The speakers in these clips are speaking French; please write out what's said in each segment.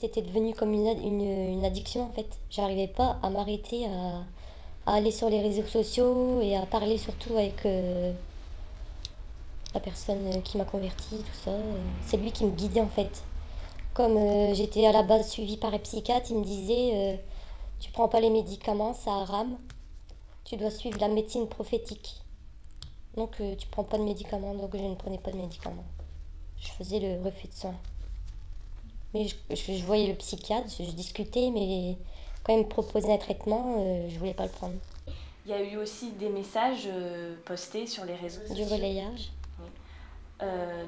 c'était devenu comme une addiction en fait. J'arrivais pas à m'arrêter à aller sur les réseaux sociaux et à parler surtout avec la personne qui m'a convertie, tout ça. C'est lui qui me guidait en fait. Comme j'étais à la base suivie par un psychiatre, il me disait tu prends pas les médicaments, ça rame, tu dois suivre la médecine prophétique. Donc tu prends pas de médicaments, donc je ne prenais pas de médicaments. Je faisais le refus de soins. Mais je voyais le psychiatre, je discutais, mais quand il me proposait un traitement, je voulais pas le prendre. Il y a eu aussi des messages postés sur les réseaux sociaux. Du relayage.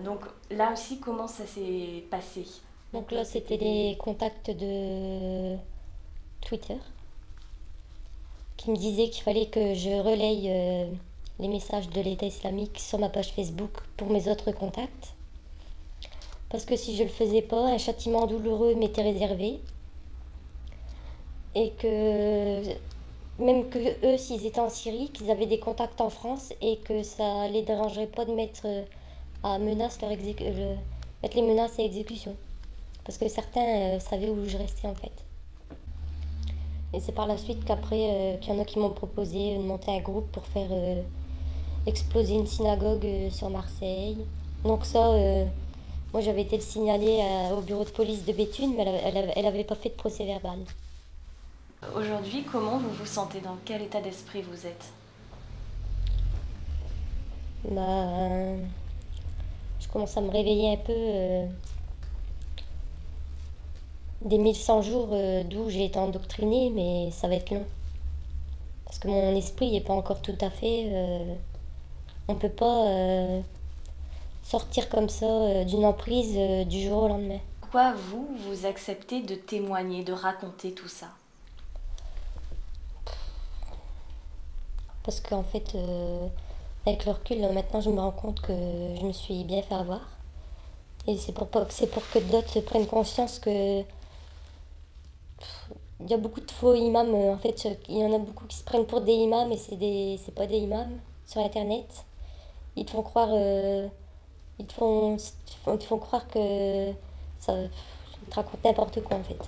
Donc là aussi, comment ça s'est passé? Donc là, c'était des contacts de Twitter qui me disaient qu'il fallait que je relaye les messages de l'État islamique sur ma page Facebook pour mes autres contacts. Parce que si je le faisais pas, un châtiment douloureux m'était réservé. Et que même que eux, s'ils étaient en Syrie, qu'ils avaient des contacts en France et que ça les dérangerait pas de mettre à menace mettre les menaces à exécution. Parce que certains savaient où je restais en fait. Et c'est par la suite qu'après, qu'il y en a qui m'ont proposé de monter un groupe pour faire exploser une synagogue sur Marseille. Donc ça, moi j'avais été le signaler au bureau de police de Béthune, mais elle avait pas fait de procès verbal. Aujourd'hui, comment vous vous sentez? Dans quel état d'esprit vous êtes? Bah, je commence à me réveiller un peu des 1100 jours d'où j'ai été endoctrinée, mais ça va être long. Parce que mon esprit n'est pas encore tout à fait... on ne peut pas sortir comme ça d'une emprise du jour au lendemain. Pourquoi vous acceptez de témoigner, de raconter tout ça? Parce qu'en fait, avec le recul, maintenant je me rends compte que je me suis bien fait avoir. Et c'est pour que d'autres prennent conscience que il y a beaucoup de faux imams. En fait, il y en a beaucoup qui se prennent pour des imams et c'est pas des imams sur Internet. Ils te font croire, ils te font croire que ça, ils te racontent n'importe quoi en fait.